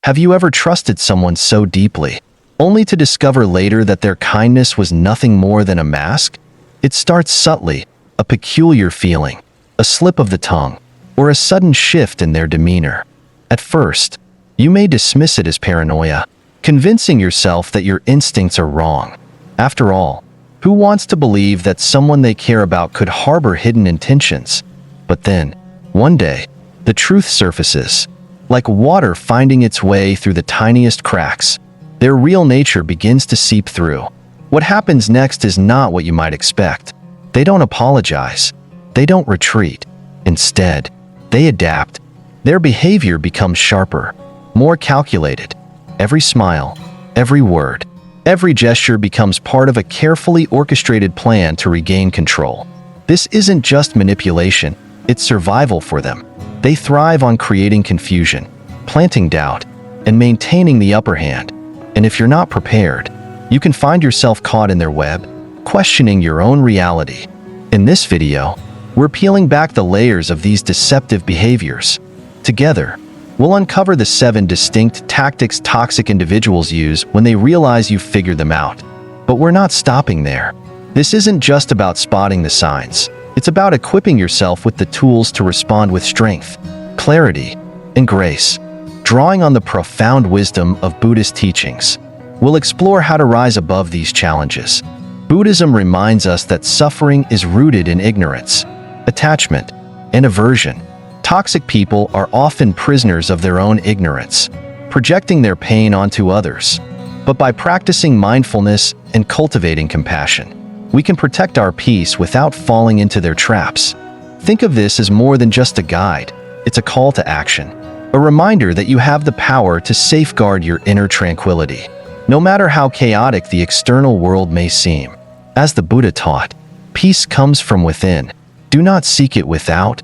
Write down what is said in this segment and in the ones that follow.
Have you ever trusted someone so deeply, only to discover later that their kindness was nothing more than a mask? It starts subtly, a peculiar feeling, a slip of the tongue, or a sudden shift in their demeanor. At first, you may dismiss it as paranoia, convincing yourself that your instincts are wrong. After all, who wants to believe that someone they care about could harbor hidden intentions? But then, one day, the truth surfaces. Like water finding its way through the tiniest cracks, their real nature begins to seep through. What happens next is not what you might expect. They don't apologize. They don't retreat. Instead, they adapt. Their behavior becomes sharper, more calculated. Every smile, every word, every gesture becomes part of a carefully orchestrated plan to regain control. This isn't just manipulation, it's survival for them. They thrive on creating confusion, planting doubt, and maintaining the upper hand. And if you're not prepared, you can find yourself caught in their web, questioning your own reality. In this video, we're peeling back the layers of these deceptive behaviors. Together, we'll uncover the 7 distinct tactics toxic individuals use when they realize you've figured them out. But we're not stopping there. This isn't just about spotting the signs. It's about equipping yourself with the tools to respond with strength, clarity, and grace. Drawing on the profound wisdom of Buddhist teachings, we'll explore how to rise above these challenges. Buddhism reminds us that suffering is rooted in ignorance, attachment, and aversion. Toxic people are often prisoners of their own ignorance, projecting their pain onto others. But by practicing mindfulness and cultivating compassion, we can protect our peace without falling into their traps. Think of this as more than just a guide. It's a call to action, a reminder that you have the power to safeguard your inner tranquility, no matter how chaotic the external world may seem. As the Buddha taught, peace comes from within. Do not seek it without.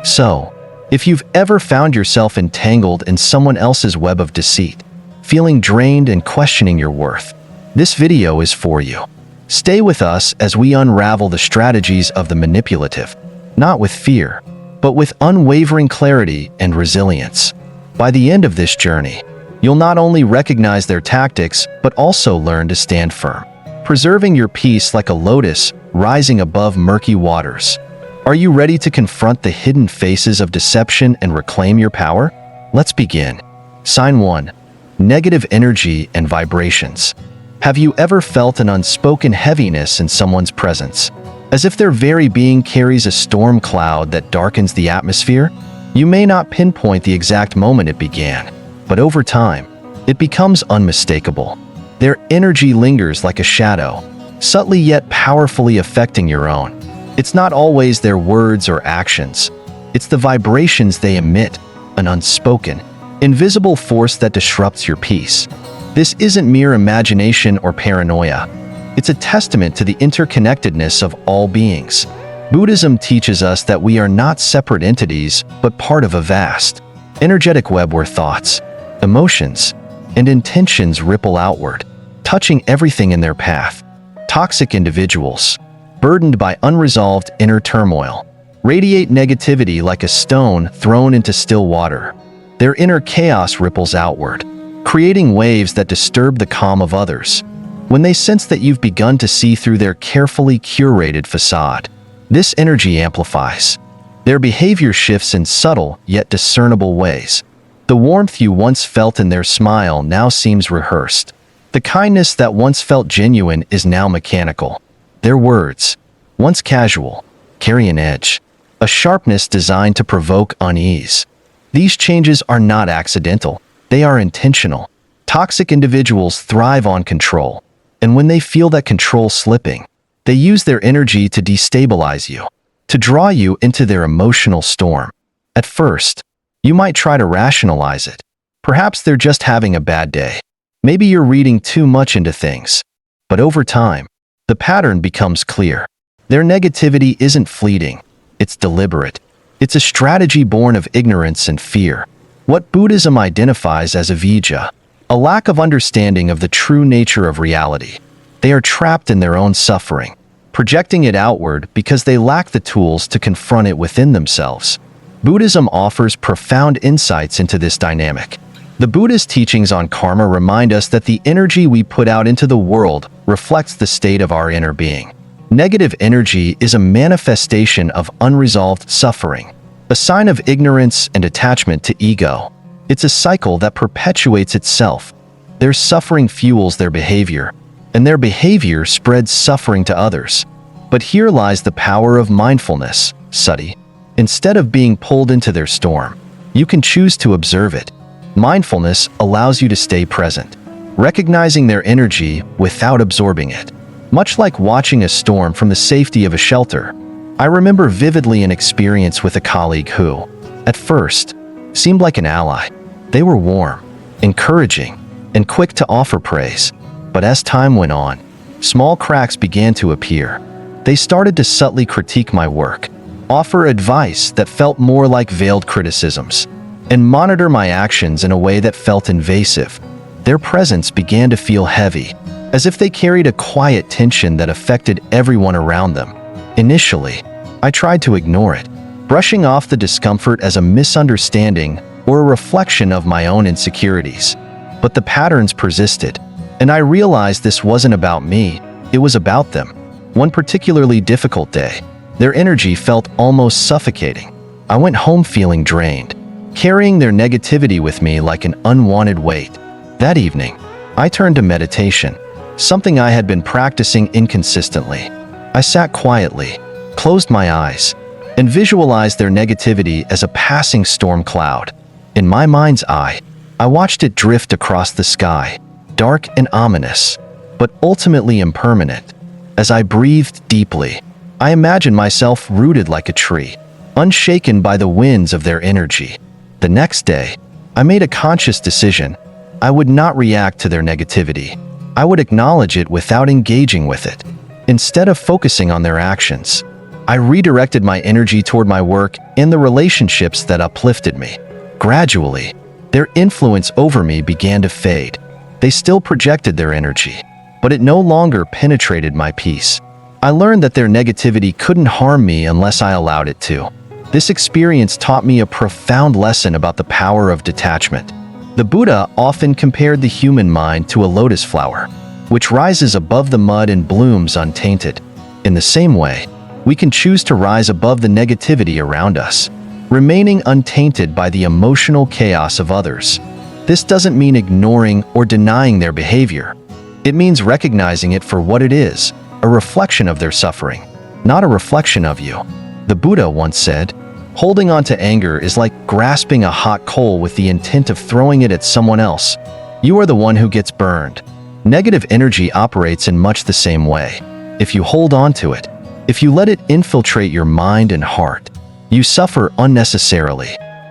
So, if you've ever found yourself entangled in someone else's web of deceit, feeling drained and questioning your worth, this video is for you. Stay with us as we unravel the strategies of the manipulative, not with fear, but with unwavering clarity and resilience. By the end of this journey, you'll not only recognize their tactics, but also learn to stand firm, preserving your peace like a lotus rising above murky waters. Are you ready to confront the hidden faces of deception and reclaim your power? Let's begin. Sign 1. Negative energy and vibrations. Have you ever felt an unspoken heaviness in someone's presence, as if their very being carries a storm cloud that darkens the atmosphere? You may not pinpoint the exact moment it began, but over time, it becomes unmistakable. Their energy lingers like a shadow, subtly yet powerfully affecting your own. It's not always their words or actions. It's the vibrations they emit, an unspoken, invisible force that disrupts your peace. This isn't mere imagination or paranoia. It's a testament to the interconnectedness of all beings. Buddhism teaches us that we are not separate entities, but part of a vast, energetic web where thoughts, emotions, and intentions ripple outward, touching everything in their path. Toxic individuals, burdened by unresolved inner turmoil, radiate negativity like a stone thrown into still water. Their inner chaos ripples outward, creating waves that disturb the calm of others. When they sense that you've begun to see through their carefully curated facade, this energy amplifies. Their behavior shifts in subtle yet discernible ways. The warmth you once felt in their smile now seems rehearsed. The kindness that once felt genuine is now mechanical. Their words, once casual, carry an edge, a sharpness designed to provoke unease. These changes are not accidental. They are intentional. Toxic individuals thrive on control, and when they feel that control slipping, they use their energy to destabilize you, to draw you into their emotional storm. At first, you might try to rationalize it. Perhaps they're just having a bad day. Maybe you're reading too much into things. But over time, the pattern becomes clear. Their negativity isn't fleeting. It's deliberate. It's a strategy born of ignorance and fear. What Buddhism identifies as avijja, a lack of understanding of the true nature of reality. They are trapped in their own suffering, projecting it outward because they lack the tools to confront it within themselves. Buddhism offers profound insights into this dynamic. The The Buddhist teachings on karma remind us that the energy we put out into the world reflects the state of our inner being. Negative energy is a manifestation of unresolved suffering, a sign of ignorance and attachment to ego. It's a cycle that perpetuates itself. Their suffering fuels their behavior, and their behavior spreads suffering to others. But here lies the power of mindfulness, Sati. Instead of being pulled into their storm, you can choose to observe it. Mindfulness allows you to stay present, recognizing their energy without absorbing it. Much like watching a storm from the safety of a shelter, I remember vividly an experience with a colleague who, at first, seemed like an ally. They were warm, encouraging, and quick to offer praise. But as time went on, small cracks began to appear. They started to subtly critique my work, offer advice that felt more like veiled criticisms, and monitor my actions in a way that felt invasive. Their presence began to feel heavy, as if they carried a quiet tension that affected everyone around them. Initially, I tried to ignore it, brushing off the discomfort as a misunderstanding or a reflection of my own insecurities. But the patterns persisted, and I realized this wasn't about me, it was about them. One particularly difficult day, their energy felt almost suffocating. I went home feeling drained, carrying their negativity with me like an unwanted weight. That evening, I turned to meditation, something I had been practicing inconsistently. I sat quietly, closed my eyes, and visualized their negativity as a passing storm cloud. In my mind's eye, I watched it drift across the sky, dark and ominous, but ultimately impermanent. As I breathed deeply, I imagined myself rooted like a tree, unshaken by the winds of their energy. The next day, I made a conscious decision. I would not react to their negativity. I would acknowledge it without engaging with it. Instead of focusing on their actions, I redirected my energy toward my work and the relationships that uplifted me. Gradually, their influence over me began to fade. They still projected their energy, but it no longer penetrated my peace. I learned that their negativity couldn't harm me unless I allowed it to. This experience taught me a profound lesson about the power of detachment. The Buddha often compared the human mind to a lotus flower, which rises above the mud and blooms untainted. In the same way, we can choose to rise above the negativity around us, remaining untainted by the emotional chaos of others. This doesn't mean ignoring or denying their behavior. It means recognizing it for what it is, a reflection of their suffering, not a reflection of you. The Buddha once said, "Holding on to anger is like grasping a hot coal with the intent of throwing it at someone else. You are the one who gets burned." Negative energy operates in much the same way. If you hold on to it, if you let it infiltrate your mind and heart, you suffer unnecessarily.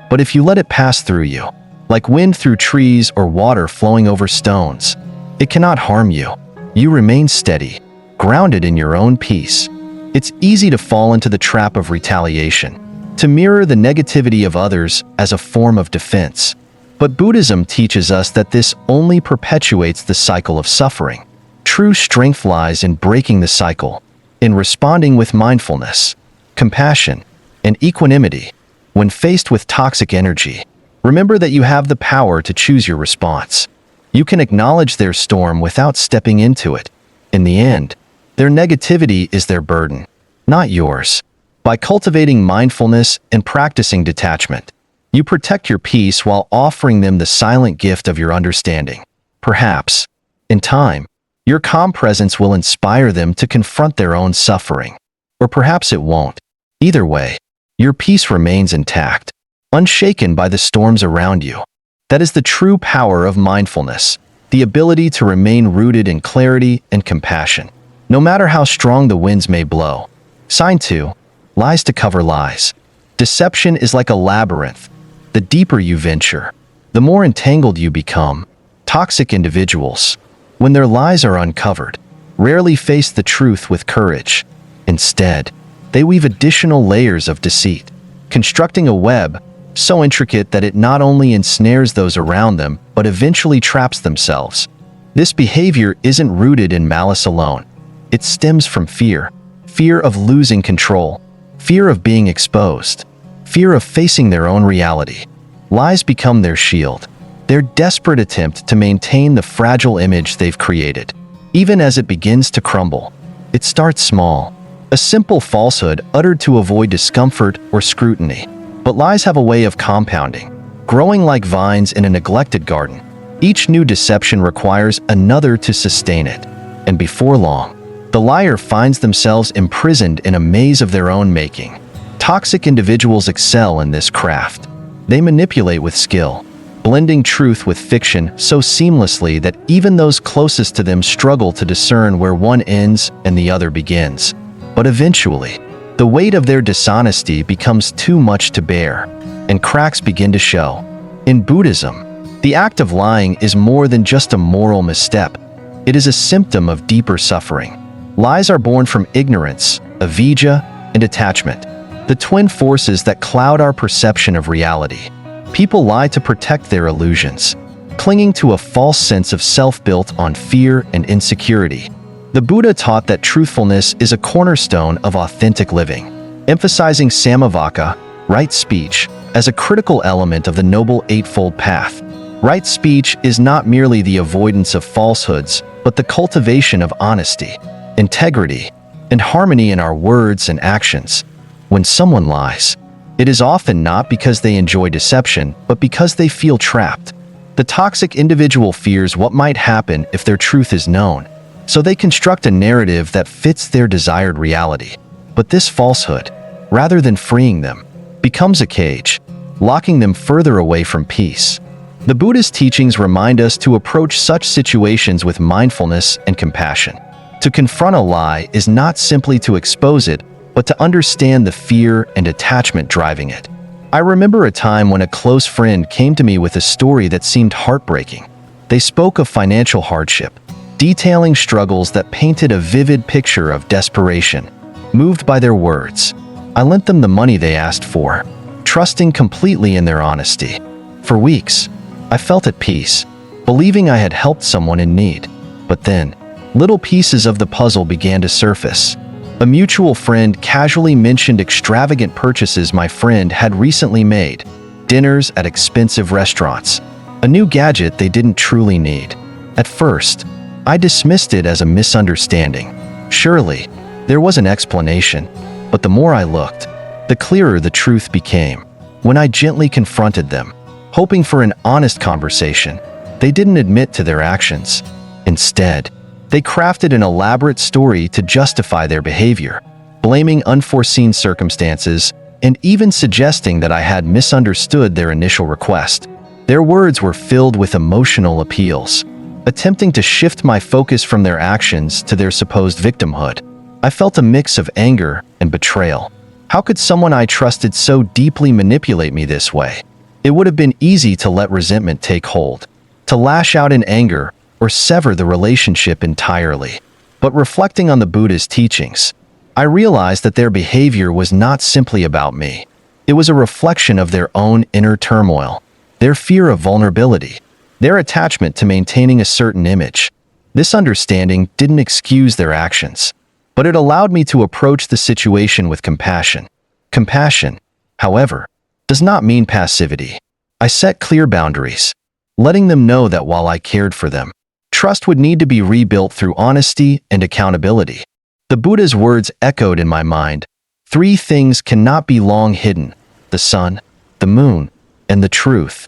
But if you let it pass through you, like wind through trees or water flowing over stones, it cannot harm you. You remain steady, grounded in your own peace. It's easy to fall into the trap of retaliation, to mirror the negativity of others as a form of defense. But Buddhism teaches us that this only perpetuates the cycle of suffering. True strength lies in breaking the cycle, in responding with mindfulness, compassion, and equanimity. When faced with toxic energy, remember that you have the power to choose your response. You can acknowledge their storm without stepping into it. In the end, their negativity is their burden, not yours. By cultivating mindfulness and practicing detachment, you protect your peace while offering them the silent gift of your understanding. Perhaps, in time, your calm presence will inspire them to confront their own suffering. Or perhaps it won't. Either way, your peace remains intact, unshaken by the storms around you. That is the true power of mindfulness, the ability to remain rooted in clarity and compassion, no matter how strong the winds may blow. Sign 2. Lies to cover lies. Deception is like a labyrinth. The deeper you venture, the more entangled you become. Toxic individuals, when their lies are uncovered, rarely face the truth with courage. Instead, they weave additional layers of deceit, constructing a web so intricate that it not only ensnares those around them, but eventually traps themselves. This behavior isn't rooted in malice alone. It stems from fear. Fear of losing control. Fear of being exposed. Fear of facing their own reality. Lies become their shield, their desperate attempt to maintain the fragile image they've created. Even as it begins to crumble, it starts small, a simple falsehood uttered to avoid discomfort or scrutiny. But lies have a way of compounding, growing like vines in a neglected garden. Each new deception requires another to sustain it, and before long, the liar finds themselves imprisoned in a maze of their own making. Toxic individuals excel in this craft. They manipulate with skill, blending truth with fiction so seamlessly that even those closest to them struggle to discern where one ends and the other begins. But eventually, the weight of their dishonesty becomes too much to bear, and cracks begin to show. In Buddhism, the act of lying is more than just a moral misstep. It is a symptom of deeper suffering. Lies are born from ignorance, avijja, and attachment, the twin forces that cloud our perception of reality. People lie to protect their illusions, clinging to a false sense of self built on fear and insecurity. The Buddha taught that truthfulness is a cornerstone of authentic living, emphasizing samavaka, right speech, as a critical element of the Noble Eightfold Path. Right speech is not merely the avoidance of falsehoods, but the cultivation of honesty, integrity, and harmony in our words and actions. When someone lies, it is often not because they enjoy deception, but because they feel trapped. The toxic individual fears what might happen if their truth is known, so they construct a narrative that fits their desired reality. But this falsehood, rather than freeing them, becomes a cage, locking them further away from peace. The Buddhist teachings remind us to approach such situations with mindfulness and compassion. To confront a lie is not simply to expose it, but to understand the fear and attachment driving it. I remember a time when a close friend came to me with a story that seemed heartbreaking. They spoke of financial hardship, detailing struggles that painted a vivid picture of desperation. Moved by their words, I lent them the money they asked for, trusting completely in their honesty. For weeks, I felt at peace, believing I had helped someone in need. But then, little pieces of the puzzle began to surface. A mutual friend casually mentioned extravagant purchases my friend had recently made, dinners at expensive restaurants, a new gadget they didn't truly need. At first, I dismissed it as a misunderstanding. Surely, there was an explanation, but the more I looked, the clearer the truth became. When I gently confronted them, hoping for an honest conversation, they didn't admit to their actions. Instead, they crafted an elaborate story to justify their behavior, blaming unforeseen circumstances and even suggesting that I had misunderstood their initial request. Their words were filled with emotional appeals, attempting to shift my focus from their actions to their supposed victimhood. I felt a mix of anger and betrayal. How could someone I trusted so deeply manipulate me this way? It would have been easy to let resentment take hold, to lash out in anger, or sever the relationship entirely. But reflecting on the Buddha's teachings, I realized that their behavior was not simply about me. It was a reflection of their own inner turmoil, their fear of vulnerability, their attachment to maintaining a certain image. This understanding didn't excuse their actions, but it allowed me to approach the situation with compassion. Compassion, however, does not mean passivity. I set clear boundaries, letting them know that while I cared for them, trust would need to be rebuilt through honesty and accountability. The Buddha's words echoed in my mind. 3 things cannot be long hidden: the sun, the moon, and the truth.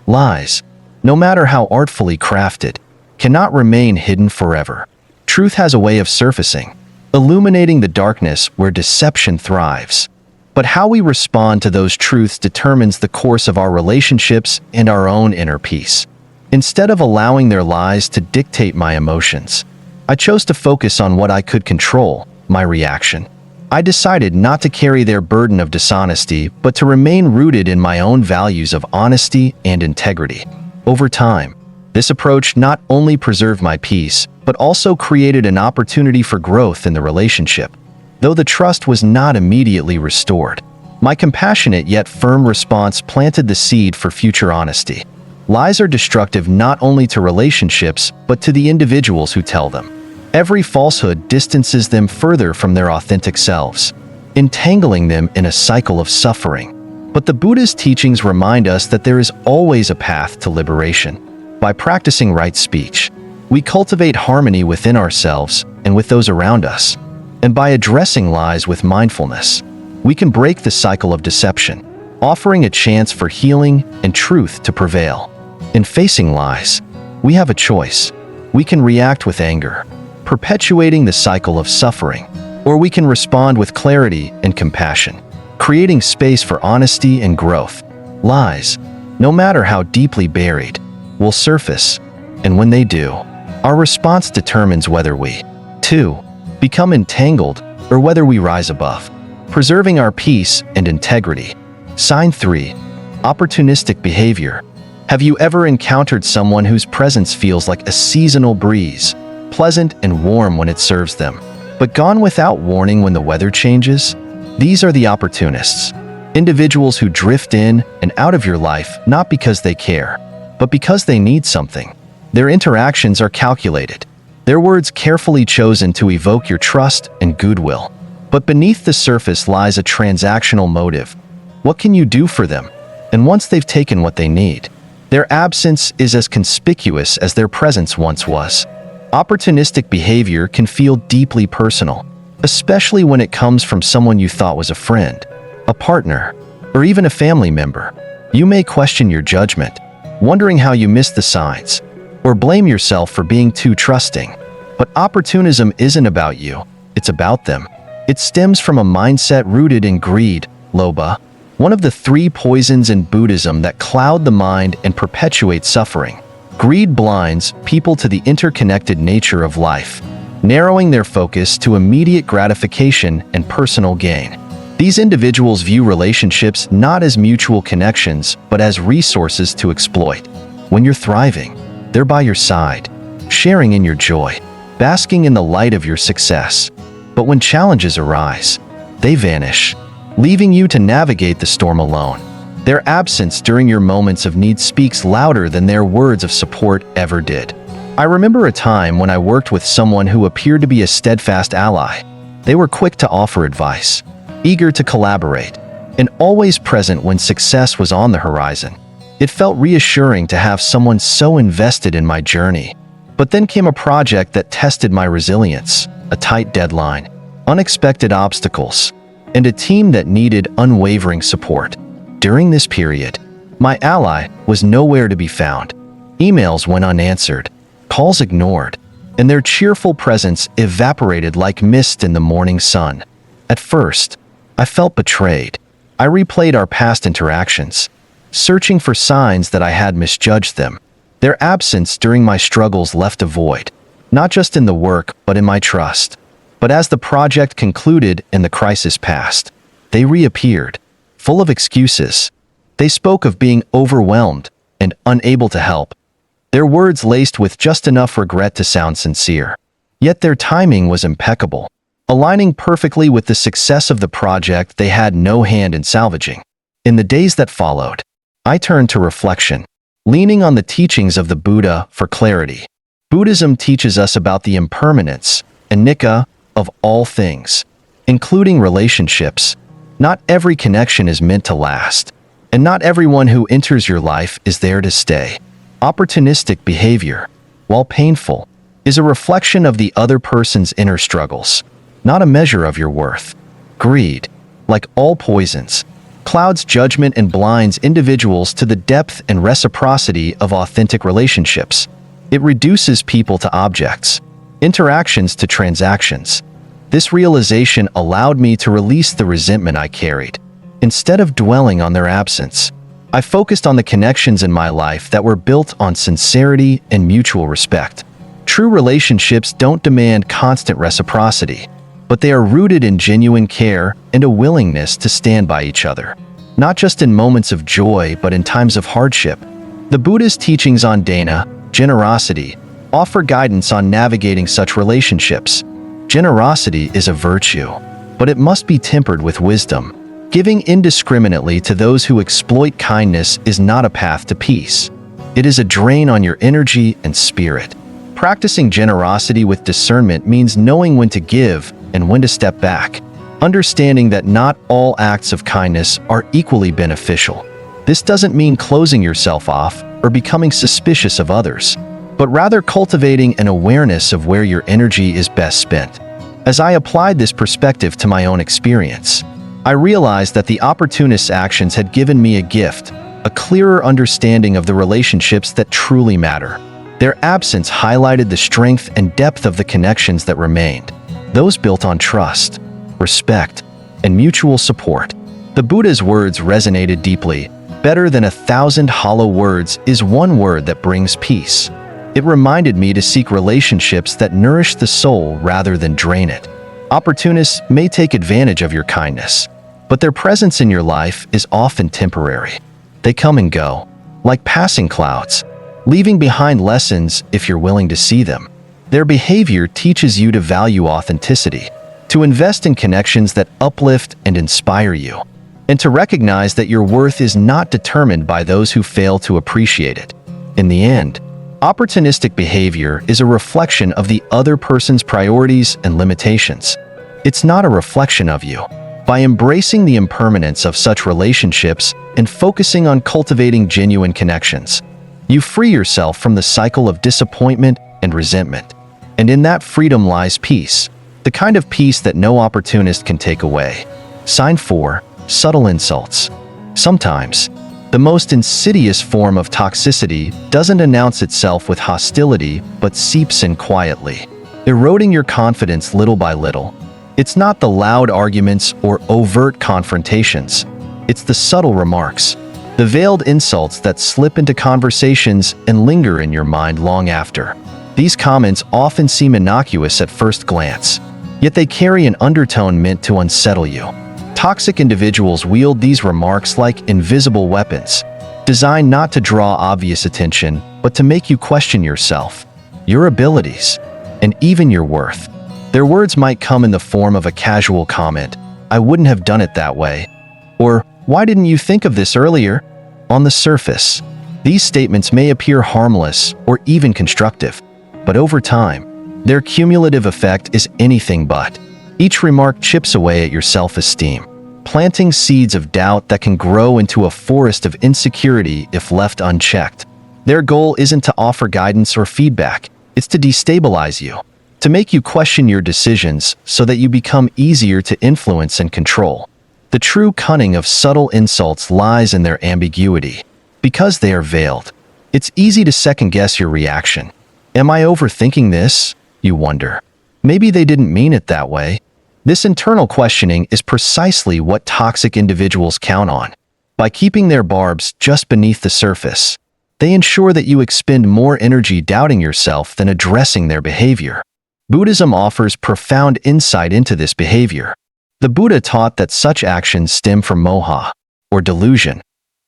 Lies, no matter how artfully crafted, cannot remain hidden forever. Truth has a way of surfacing, illuminating the darkness where deception thrives. But how we respond to those truths determines the course of our relationships and our own inner peace. Instead of allowing their lies to dictate my emotions, I chose to focus on what I could control, my reaction. I decided not to carry their burden of dishonesty, but to remain rooted in my own values of honesty and integrity. Over time, this approach not only preserved my peace, but also created an opportunity for growth in the relationship. Though the trust was not immediately restored, my compassionate yet firm response planted the seed for future honesty. Lies are destructive not only to relationships, but to the individuals who tell them. Every falsehood distances them further from their authentic selves, entangling them in a cycle of suffering. But the Buddhist teachings remind us that there is always a path to liberation. By practicing right speech, we cultivate harmony within ourselves and with those around us. And by addressing lies with mindfulness, we can break the cycle of deception, offering a chance for healing and truth to prevail. In facing lies, we have a choice. We can react with anger, perpetuating the cycle of suffering, or we can respond with clarity and compassion, creating space for honesty and growth. Lies, no matter how deeply buried, will surface, and when they do, our response determines whether we, too, become entangled or whether we rise above, preserving our peace and integrity. Sign 3. Opportunistic behavior. Have you ever encountered someone whose presence feels like a seasonal breeze, pleasant and warm when it serves them, but gone without warning when the weather changes? These are the opportunists, individuals who drift in and out of your life not because they care, but because they need something. Their interactions are calculated, their words carefully chosen to evoke your trust and goodwill. But beneath the surface lies a transactional motive. What can you do for them? And once they've taken what they need, their absence is as conspicuous as their presence once was. Opportunistic behavior can feel deeply personal, especially when it comes from someone you thought was a friend, a partner, or even a family member. You may question your judgment, wondering how you missed the signs, or blame yourself for being too trusting. But opportunism isn't about you, it's about them. It stems from a mindset rooted in greed, lobha, one of the 3 poisons in Buddhism that cloud the mind and perpetuate suffering. Greed blinds people to the interconnected nature of life, narrowing their focus to immediate gratification and personal gain. These individuals view relationships not as mutual connections, but as resources to exploit. When you're thriving, they're by your side, sharing in your joy, basking in the light of your success. But when challenges arise, they vanish, leaving you to navigate the storm alone. Their absence during your moments of need speaks louder than their words of support ever did. I remember a time when I worked with someone who appeared to be a steadfast ally. They were quick to offer advice, eager to collaborate, and always present when success was on the horizon. It felt reassuring to have someone so invested in my journey. But then came a project that tested my resilience, a tight deadline, unexpected obstacles, and a team that needed unwavering support. During this period, my ally was nowhere to be found. Emails went unanswered, calls ignored, and their cheerful presence evaporated like mist in the morning sun. At first, I felt betrayed. I replayed our past interactions, searching for signs that I had misjudged them. Their absence during my struggles left a void, not just in the work, but in my trust. But as the project concluded and the crisis passed, they reappeared, full of excuses. They spoke of being overwhelmed and unable to help, their words laced with just enough regret to sound sincere. Yet their timing was impeccable, aligning perfectly with the success of the project they had no hand in salvaging. In the days that followed, I turned to reflection, leaning on the teachings of the Buddha for clarity. Buddhism teaches us about the impermanence, anicca, of all things, including relationships. Not every connection is meant to last, and not everyone who enters your life is there to stay. Opportunistic behavior, while painful, is a reflection of the other person's inner struggles, not a measure of your worth. Greed, like all poisons, clouds judgment and blinds individuals to the depth and reciprocity of authentic relationships. It reduces people to objects, interactions to transactions. This realization allowed me to release the resentment I carried. Instead of dwelling on their absence, I focused on the connections in my life that were built on sincerity and mutual respect. True relationships don't demand constant reciprocity, but they are rooted in genuine care and a willingness to stand by each other, not just in moments of joy, but in times of hardship. The Buddhist teachings on dana, generosity, offer guidance on navigating such relationships. Generosity is a virtue, but it must be tempered with wisdom. Giving indiscriminately to those who exploit kindness is not a path to peace. It is a drain on your energy and spirit. Practicing generosity with discernment means knowing when to give and when to step back. understanding that not all acts of kindness are equally beneficial. This doesn't mean closing yourself off or becoming suspicious of others, but rather cultivating an awareness of where your energy is best spent. As I applied this perspective to my own experience, I realized that the opportunist's actions had given me a gift, a clearer understanding of the relationships that truly matter. Their absence highlighted the strength and depth of the connections that remained, those built on trust, respect, and mutual support. The Buddha's words resonated deeply. Better than 1,000 hollow words is one word that brings peace. It reminded me to seek relationships that nourish the soul rather than drain it. Opportunists may take advantage of your kindness, but their presence in your life is often temporary. They come and go, like passing clouds, leaving behind lessons if you're willing to see them. Their behavior teaches you to value authenticity, to invest in connections that uplift and inspire you, and to recognize that your worth is not determined by those who fail to appreciate it. In the end, opportunistic behavior is a reflection of the other person's priorities and limitations. It's not a reflection of you. By embracing the impermanence of such relationships and focusing on cultivating genuine connections, you free yourself from the cycle of disappointment and resentment. And in that freedom lies peace, the kind of peace that no opportunist can take away. Sign 4. Subtle insults. Sometimes, the most insidious form of toxicity doesn't announce itself with hostility but seeps in quietly, eroding your confidence little by little. It's not the loud arguments or overt confrontations. It's the subtle remarks, the veiled insults that slip into conversations and linger in your mind long after. These comments often seem innocuous at first glance, yet they carry an undertone meant to unsettle you. Toxic individuals wield these remarks like invisible weapons, designed not to draw obvious attention, but to make you question yourself, your abilities, and even your worth. Their words might come in the form of a casual comment, "I wouldn't have done it that way," or "Why didn't you think of this earlier?" On the surface, these statements may appear harmless or even constructive, but over time, their cumulative effect is anything but. Each remark chips away at your self-esteem, planting seeds of doubt that can grow into a forest of insecurity if left unchecked. Their goal isn't to offer guidance or feedback, it's to destabilize you, to make you question your decisions so that you become easier to influence and control. The true cunning of subtle insults lies in their ambiguity. Because they are veiled, it's easy to second-guess your reaction. Am I overthinking this? You wonder. Maybe they didn't mean it that way. This internal questioning is precisely what toxic individuals count on. By keeping their barbs just beneath the surface, they ensure that you expend more energy doubting yourself than addressing their behavior. Buddhism offers profound insight into this behavior. The Buddha taught that such actions stem from moha, or delusion,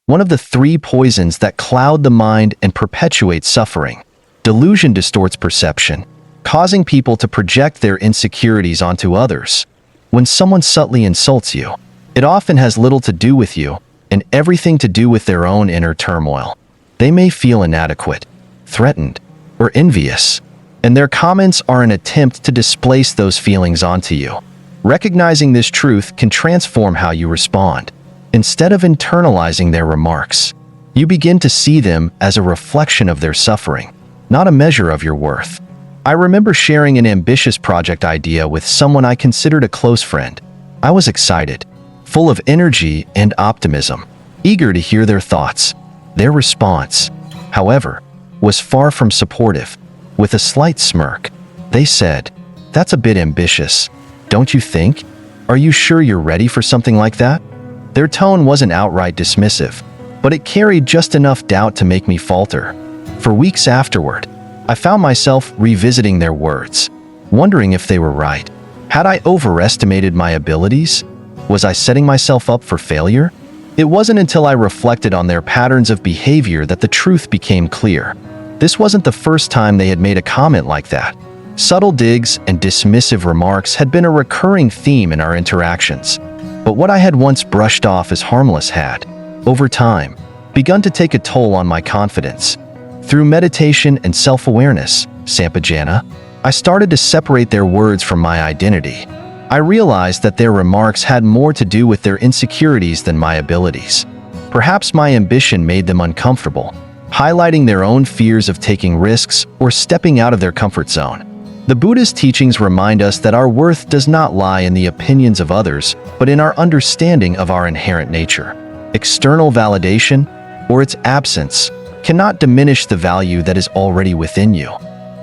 one of the 3 poisons that cloud the mind and perpetuate suffering. Delusion distorts perception, causing people to project their insecurities onto others. When someone subtly insults you, it often has little to do with you and everything to do with their own inner turmoil. They may feel inadequate, threatened, or envious, and their comments are an attempt to displace those feelings onto you. Recognizing this truth can transform how you respond. Instead of internalizing their remarks, you begin to see them as a reflection of their suffering, not a measure of your worth. I remember sharing an ambitious project idea with someone I considered a close friend. I was excited, full of energy and optimism, eager to hear their thoughts. Their response, however, was far from supportive. With a slight smirk, they said, "That's a bit ambitious, don't you think? Are you sure you're ready for something like that?" Their tone wasn't outright dismissive, but it carried just enough doubt to make me falter. For weeks afterward, I found myself revisiting their words, wondering if they were right. Had I overestimated my abilities? Was I setting myself up for failure? It wasn't until I reflected on their patterns of behavior that the truth became clear. This wasn't the first time they had made a comment like that. Subtle digs and dismissive remarks had been a recurring theme in our interactions. But what I had once brushed off as harmless had, over time, begun to take a toll on my confidence. Through meditation and self-awareness, Sampajana, I started to separate their words from my identity. I realized that their remarks had more to do with their insecurities than my abilities. Perhaps my ambition made them uncomfortable, highlighting their own fears of taking risks or stepping out of their comfort zone. The Buddhist teachings remind us that our worth does not lie in the opinions of others, but in our understanding of our inherent nature. External validation, or its absence, cannot diminish the value that is already within you.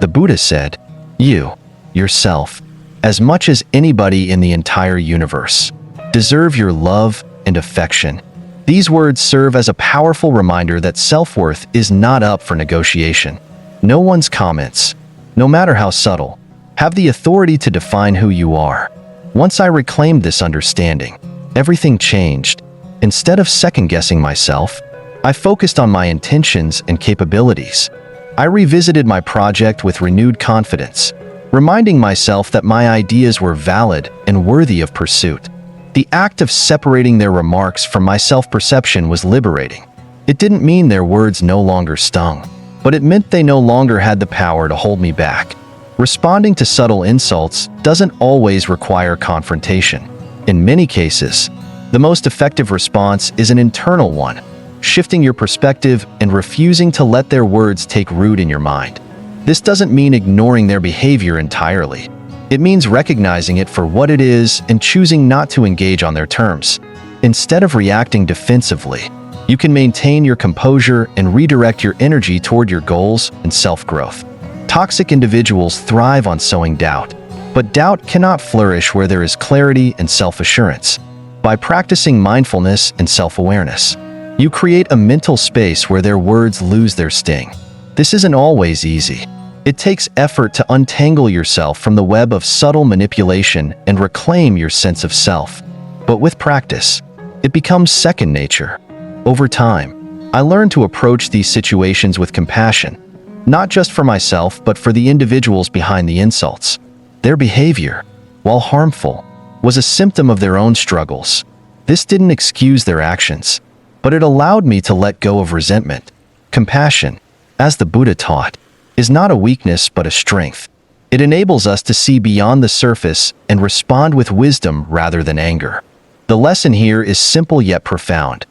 The Buddha said, "You, yourself, as much as anybody in the entire universe, deserve your love and affection." These words serve as a powerful reminder that self-worth is not up for negotiation. No one's comments, no matter how subtle, have the authority to define who you are. Once I reclaimed this understanding, everything changed. Instead of second-guessing myself, I focused on my intentions and capabilities. I revisited my project with renewed confidence, reminding myself that my ideas were valid and worthy of pursuit. The act of separating their remarks from my self-perception was liberating. It didn't mean their words no longer stung, but it meant they no longer had the power to hold me back. Responding to subtle insults doesn't always require confrontation. In many cases, the most effective response is an internal one, shifting your perspective and refusing to let their words take root in your mind. This doesn't mean ignoring their behavior entirely. It means recognizing it for what it is and choosing not to engage on their terms. Instead of reacting defensively, you can maintain your composure and redirect your energy toward your goals and self-growth. Toxic individuals thrive on sowing doubt, but doubt cannot flourish where there is clarity and self-assurance. By practicing mindfulness and self-awareness, you create a mental space where their words lose their sting. This isn't always easy. It takes effort to untangle yourself from the web of subtle manipulation and reclaim your sense of self. But with practice, it becomes second nature. Over time, I learned to approach these situations with compassion, not just for myself, but for the individuals behind the insults. Their behavior, while harmful, was a symptom of their own struggles. This didn't excuse their actions, but it allowed me to let go of resentment. Compassion, as the Buddha taught, is not a weakness but a strength. It enables us to see beyond the surface and respond with wisdom rather than anger. The lesson here is simple yet profound.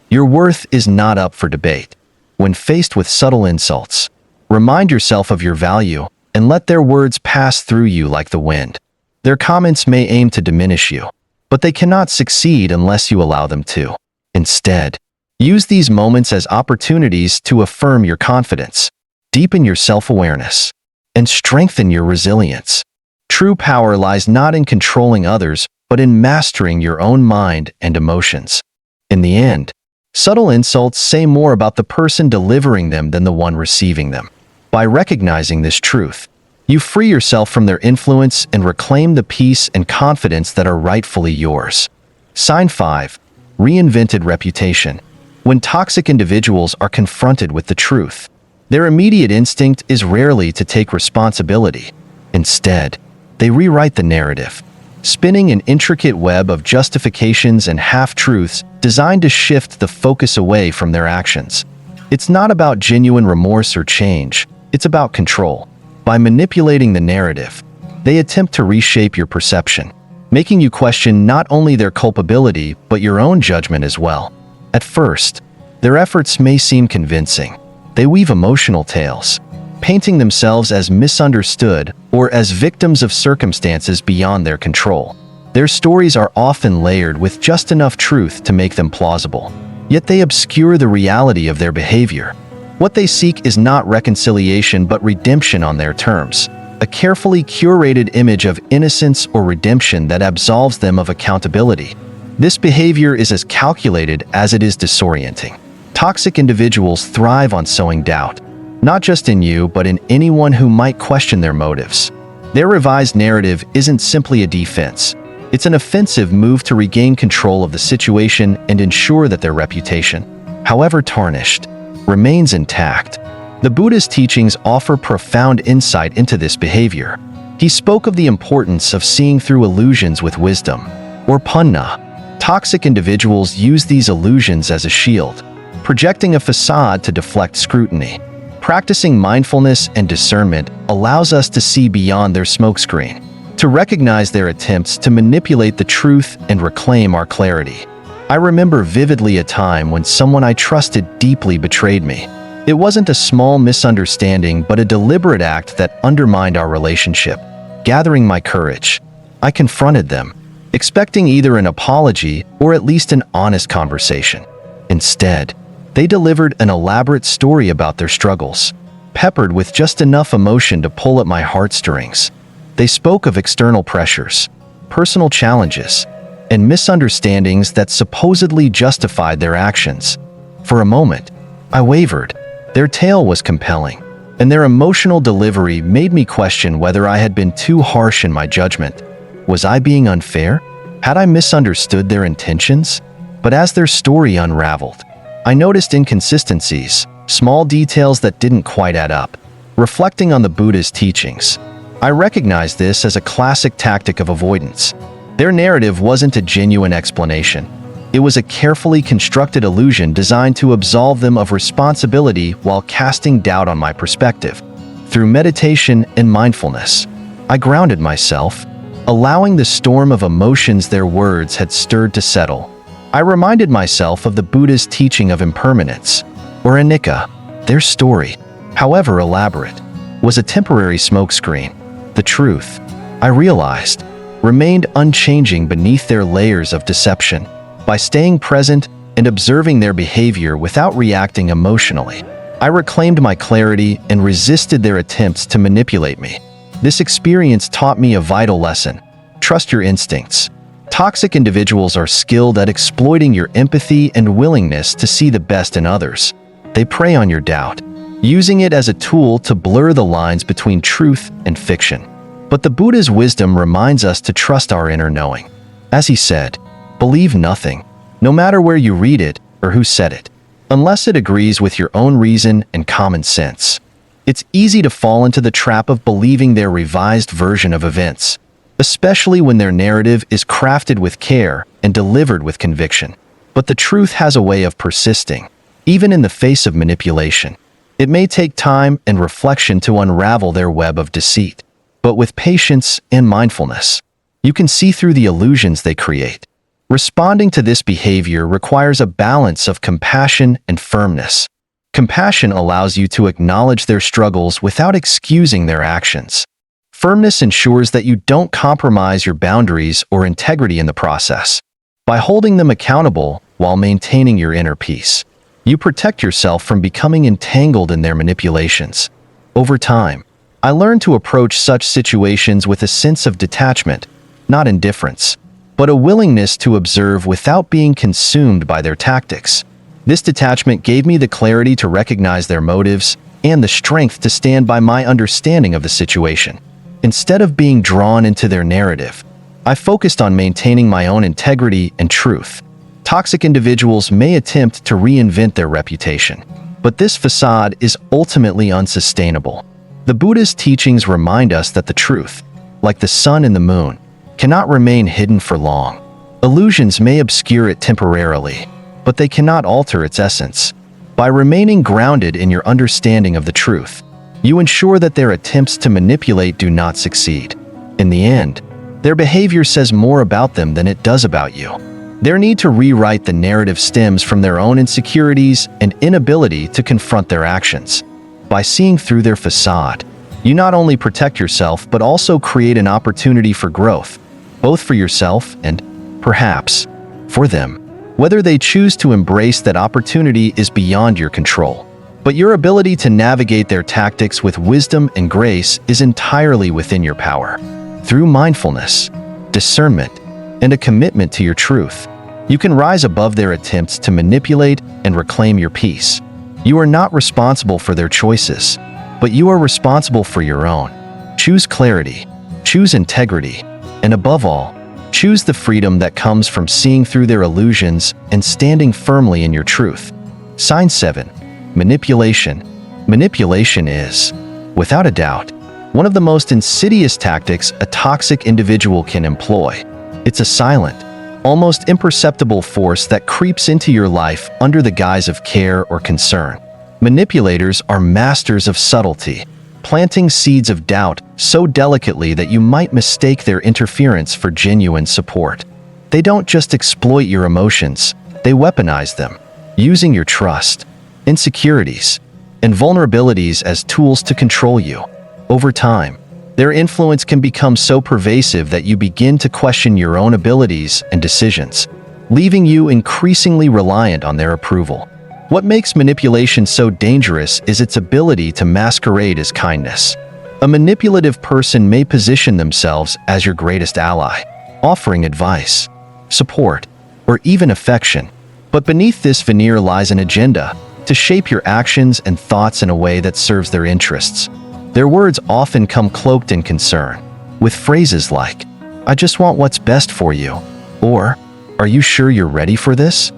Your worth is not up for debate. When faced with subtle insults, remind yourself of your value and let their words pass through you like the wind. Their comments may aim to diminish you, but they cannot succeed unless you allow them to. Instead, use these moments as opportunities to affirm your confidence, deepen your self-awareness, and strengthen your resilience. True power lies not in controlling others, but in mastering your own mind and emotions. In the end, subtle insults say more about the person delivering them than the one receiving them. By recognizing this truth, you free yourself from their influence and reclaim the peace and confidence that are rightfully yours. Sign 5. Reinvented reputation. When toxic individuals are confronted with the truth, their immediate instinct is rarely to take responsibility. Instead, they rewrite the narrative, spinning an intricate web of justifications and half-truths designed to shift the focus away from their actions. It's not about genuine remorse or change, it's about control. By manipulating the narrative, they attempt to reshape your perception, making you question not only their culpability but your own judgment as well. At first, their efforts may seem convincing. They weave emotional tales, painting themselves as misunderstood or as victims of circumstances beyond their control. Their stories are often layered with just enough truth to make them plausible, yet they obscure the reality of their behavior. What they seek is not reconciliation but redemption on their terms, a carefully curated image of innocence or redemption that absolves them of accountability. This behavior is as calculated as it is disorienting. Toxic individuals thrive on sowing doubt, not just in you but in anyone who might question their motives. Their revised narrative isn't simply a defense. It's an offensive move to regain control of the situation and ensure that their reputation, however tarnished, remains intact. The Buddha's teachings offer profound insight into this behavior. He spoke of the importance of seeing through illusions with wisdom, or panna. Toxic individuals use these illusions as a shield, projecting a facade to deflect scrutiny. Practicing mindfulness and discernment allows us to see beyond their smokescreen, to recognize their attempts to manipulate the truth and reclaim our clarity. I remember vividly a time when someone I trusted deeply betrayed me. It wasn't a small misunderstanding, but a deliberate act that undermined our relationship. Gathering my courage, I confronted them, expecting either an apology or at least an honest conversation. Instead, they delivered an elaborate story about their struggles, peppered with just enough emotion to pull at my heartstrings. They spoke of external pressures, personal challenges, and misunderstandings that supposedly justified their actions. For a moment, I wavered. Their tale was compelling, and their emotional delivery made me question whether I had been too harsh in my judgment. Was I being unfair? Had I misunderstood their intentions? But as their story unraveled, I noticed inconsistencies, small details that didn't quite add up. Reflecting on the Buddhist teachings, I recognized this as a classic tactic of avoidance. Their narrative wasn't a genuine explanation. It was a carefully constructed illusion designed to absolve them of responsibility while casting doubt on my perspective. Through meditation and mindfulness, I grounded myself, allowing the storm of emotions their words had stirred to settle. I reminded myself of the Buddhist teaching of impermanence, or anicca. Their story, however elaborate, was a temporary smokescreen. The truth, I realized, remained unchanging beneath their layers of deception. By staying present and observing their behavior without reacting emotionally, I reclaimed my clarity and resisted their attempts to manipulate me. This experience taught me a vital lesson. Trust your instincts. Toxic individuals are skilled at exploiting your empathy and willingness to see the best in others. They prey on your doubt, using it as a tool to blur the lines between truth and fiction. But the Buddha's wisdom reminds us to trust our inner knowing. As he said, believe nothing, no matter where you read it or who said it, unless it agrees with your own reason and common sense. It's easy to fall into the trap of believing their revised version of events, especially when their narrative is crafted with care and delivered with conviction. But the truth has a way of persisting, even in the face of manipulation. It may take time and reflection to unravel their web of deceit, but with patience and mindfulness, you can see through the illusions they create. Responding to this behavior requires a balance of compassion and firmness. Compassion allows you to acknowledge their struggles without excusing their actions. Firmness ensures that you don't compromise your boundaries or integrity in the process. By holding them accountable while maintaining your inner peace, you protect yourself from becoming entangled in their manipulations. Over time, I learned to approach such situations with a sense of detachment, not indifference, but a willingness to observe without being consumed by their tactics. This detachment gave me the clarity to recognize their motives and the strength to stand by my understanding of the situation. Instead of being drawn into their narrative, I focused on maintaining my own integrity and truth. Toxic individuals may attempt to reinvent their reputation, but this facade is ultimately unsustainable. The Buddhist teachings remind us that the truth, like the sun and the moon, cannot remain hidden for long. Illusions may obscure it temporarily, but they cannot alter its essence. By remaining grounded in your understanding of the truth, you ensure that their attempts to manipulate do not succeed. In the end, their behavior says more about them than it does about you. Their need to rewrite the narrative stems from their own insecurities and inability to confront their actions. By seeing through their facade, you not only protect yourself but also create an opportunity for growth, both for yourself and, perhaps, for them. Whether they choose to embrace that opportunity is beyond your control. But your ability to navigate their tactics with wisdom and grace is entirely within your power. Through mindfulness, discernment, and a commitment to your truth, you can rise above their attempts to manipulate and reclaim your peace. You are not responsible for their choices, but you are responsible for your own. Choose clarity, choose integrity, and above all, choose the freedom that comes from seeing through their illusions and standing firmly in your truth. Sign 7. Manipulation. Manipulation is, without a doubt, one of the most insidious tactics a toxic individual can employ. It's a silent, almost imperceptible force that creeps into your life under the guise of care or concern. Manipulators are masters of subtlety. planting seeds of doubt so delicately that you might mistake their interference for genuine support. They don't just exploit your emotions, they weaponize them, using your trust, insecurities, and vulnerabilities as tools to control you. Over time, their influence can become so pervasive that you begin to question your own abilities and decisions, leaving you increasingly reliant on their approval. What makes manipulation so dangerous is its ability to masquerade as kindness. A manipulative person may position themselves as your greatest ally, offering advice, support, or even affection. But beneath this veneer lies an agenda to shape your actions and thoughts in a way that serves their interests. Their words often come cloaked in concern, with phrases like, "I just want what's best for you," or "Are you sure you're ready for this?"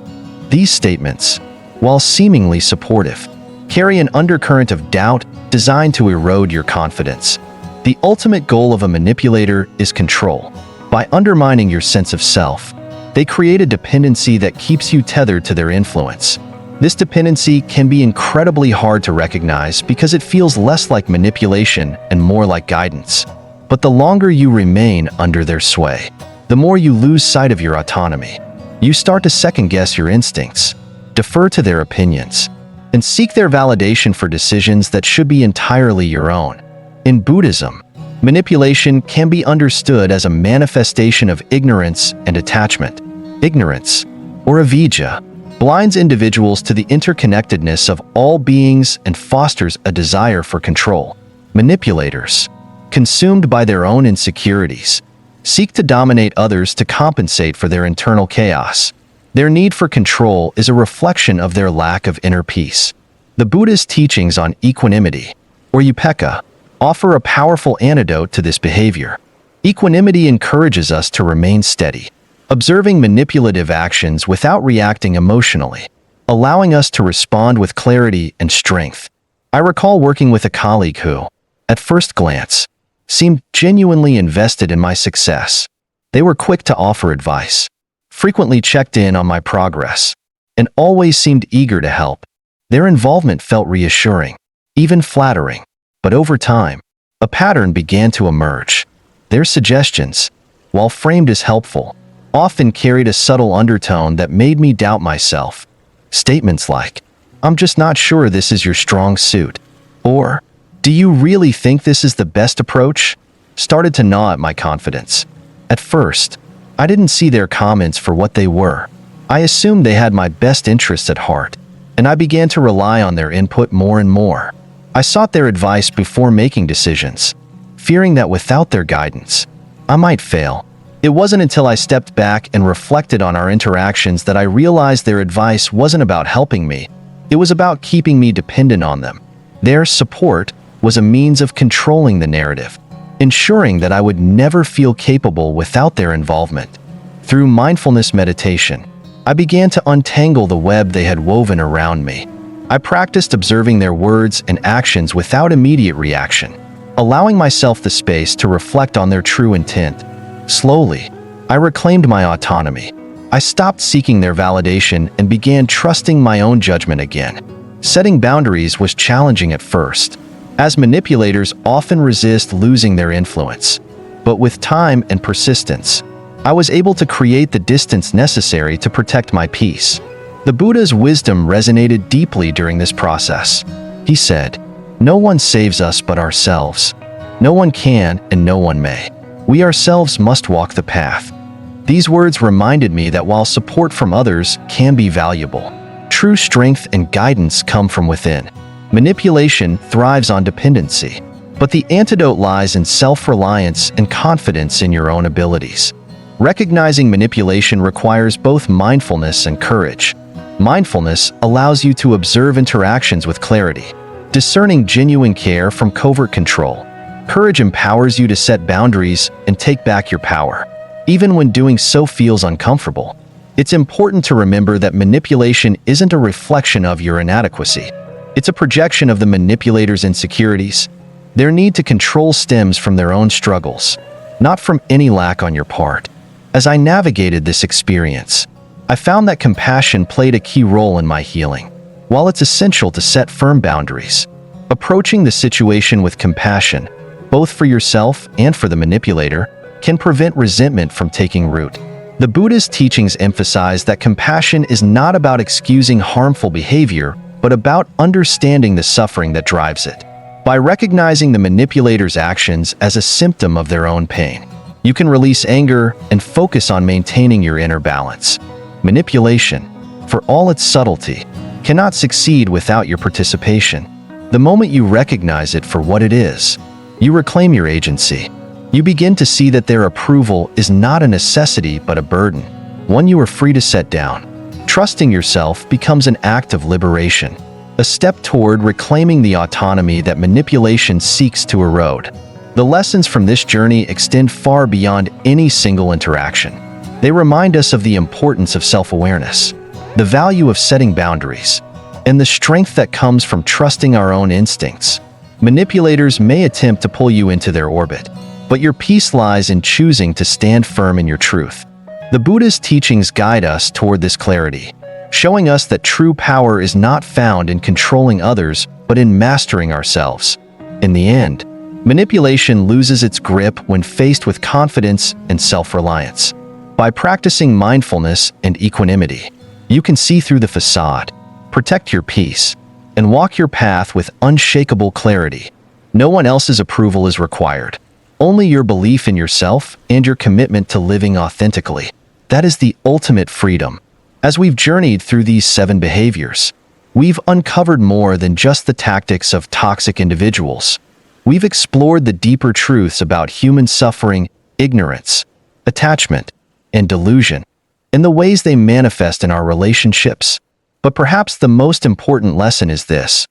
These statements, while seemingly supportive, carry an undercurrent of doubt designed to erode your confidence. The ultimate goal of a manipulator is control. By undermining your sense of self, they create a dependency that keeps you tethered to their influence. This dependency can be incredibly hard to recognize because it feels less like manipulation and more like guidance. But the longer you remain under their sway, the more you lose sight of your autonomy. You start to second-guess your instincts, defer to their opinions, and seek their validation for decisions that should be entirely your own. In Buddhism, manipulation can be understood as a manifestation of ignorance and attachment. Ignorance, or avidya, blinds individuals to the interconnectedness of all beings and fosters a desire for control. Manipulators, consumed by their own insecurities, seek to dominate others to compensate for their internal chaos. Their need for control is a reflection of their lack of inner peace. The Buddhist teachings on equanimity, or upekkha, offer a powerful antidote to this behavior. Equanimity encourages us to remain steady, observing manipulative actions without reacting emotionally, allowing us to respond with clarity and strength. I recall working with a colleague who, at first glance, seemed genuinely invested in my success. They were quick to offer advice, frequently checked in on my progress, and always seemed eager to help. Their involvement felt reassuring, even flattering. But over time, a pattern began to emerge. Their suggestions, while framed as helpful, often carried a subtle undertone that made me doubt myself. Statements like, "I'm just not sure this is your strong suit," or "Do you really think this is the best approach?" started to gnaw at my confidence. At first, I didn't see their comments for what they were. I assumed they had my best interests at heart, and I began to rely on their input more and more. I sought their advice before making decisions, fearing that without their guidance, I might fail. It wasn't until I stepped back and reflected on our interactions that I realized their advice wasn't about helping me. It was about keeping me dependent on them. Their support was a means of controlling the narrative, ensuring that I would never feel capable without their involvement. Through mindfulness meditation, I began to untangle the web they had woven around me. I practiced observing their words and actions without immediate reaction, allowing myself the space to reflect on their true intent. Slowly, I reclaimed my autonomy. I stopped seeking their validation and began trusting my own judgment again. Setting boundaries was challenging at first, as manipulators often resist losing their influence. But with time and persistence, I was able to create the distance necessary to protect my peace. The Buddha's wisdom resonated deeply during this process. He said, "No one saves us but ourselves. No one can and no one may. We ourselves must walk the path." These words reminded me that while support from others can be valuable, true strength and guidance come from within. Manipulation thrives on dependency, but the antidote lies in self-reliance and confidence in your own abilities. Recognizing manipulation requires both mindfulness and courage. Mindfulness allows you to observe interactions with clarity, discerning genuine care from covert control. Courage empowers you to set boundaries and take back your power, even when doing so feels uncomfortable. It's important to remember that manipulation isn't a reflection of your inadequacy. It's a projection of the manipulator's insecurities. Their need to control stems from their own struggles, not from any lack on your part. As I navigated this experience, I found that compassion played a key role in my healing. While it's essential to set firm boundaries, Approaching the situation with compassion, both for yourself and for the manipulator, can prevent resentment from taking root. The Buddhist teachings emphasize that compassion is not about excusing harmful behavior, but about understanding the suffering that drives it. By recognizing the manipulator's actions as a symptom of their own pain, you can release anger and focus on maintaining your inner balance. Manipulation, for all its subtlety, cannot succeed without your participation. The moment you recognize it for what it is, you reclaim your agency. You begin to see that their approval is not a necessity but a burden, one you are free to set down. Trusting yourself becomes an act of liberation, a step toward reclaiming the autonomy that manipulation seeks to erode. The lessons from this journey extend far beyond any single interaction. They remind us of the importance of self-awareness, the value of setting boundaries, and the strength that comes from trusting our own instincts. Manipulators may attempt to pull you into their orbit, but your peace lies in choosing to stand firm in your truth. The Buddhist teachings guide us toward this clarity, showing us that true power is not found in controlling others, but in mastering ourselves. In the end, manipulation loses its grip when faced with confidence and self-reliance. By practicing mindfulness and equanimity, you can see through the facade, protect your peace, and walk your path with unshakable clarity. No one else's approval is required. Only your belief in yourself and your commitment to living authentically. That is the ultimate freedom. As we've journeyed through these 7 behaviors, we've uncovered more than just the tactics of toxic individuals. We've explored the deeper truths about human suffering, ignorance, attachment, and delusion, and the ways they manifest in our relationships. But perhaps the most important lesson is this: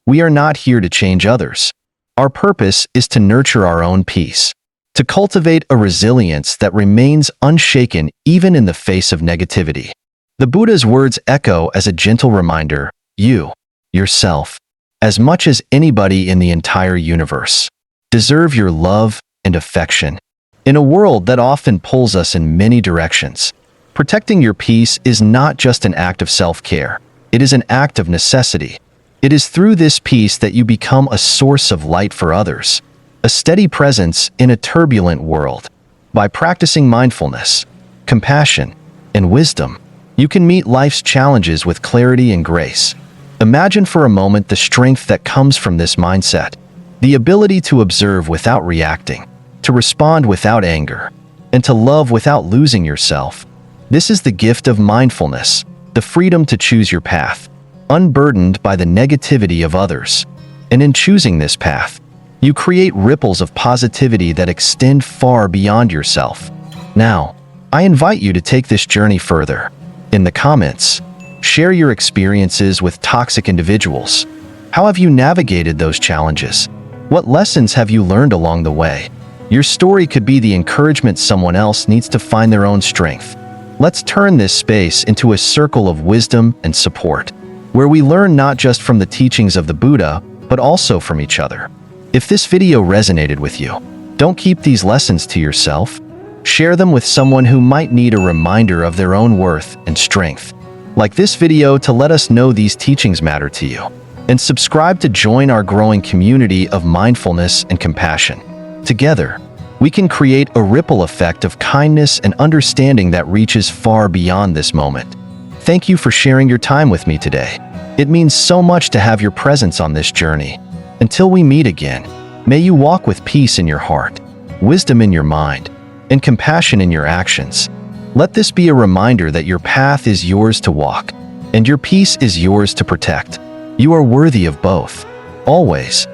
we are not here to change others. Our purpose is to nurture our own peace, to cultivate a resilience that remains unshaken even in the face of negativity. The Buddha's words echo as a gentle reminder: you, yourself, as much as anybody in the entire universe, deserve your love and affection. In a world that often pulls us in many directions, protecting your peace is not just an act of self-care, it is an act of necessity. It is through this peace that you become a source of light for others, a steady presence in a turbulent world. By practicing mindfulness, compassion, and wisdom, you can meet life's challenges with clarity and grace. Imagine for a moment the strength that comes from this mindset, the ability to observe without reacting, to respond without anger, and to love without losing yourself. This is the gift of mindfulness, the freedom to choose your path, unburdened by the negativity of others. And in choosing this path, you create ripples of positivity that extend far beyond yourself. Now, I invite you to take this journey further. In the comments, share your experiences with toxic individuals. How have you navigated those challenges? What lessons have you learned along the way? Your story could be the encouragement someone else needs to find their own strength. Let's turn this space into a circle of wisdom and support, where we learn not just from the teachings of the Buddha, but also from each other. If this video resonated with you, don't keep these lessons to yourself. Share them with someone who might need a reminder of their own worth and strength. Like this video to let us know these teachings matter to you. And subscribe to join our growing community of mindfulness and compassion. Together, we can create a ripple effect of kindness and understanding that reaches far beyond this moment. Thank you for sharing your time with me today. It means so much to have your presence on this journey. Until we meet again, may you walk with peace in your heart, wisdom in your mind, and compassion in your actions. Let this be a reminder that your path is yours to walk, and your peace is yours to protect. You are worthy of both, always.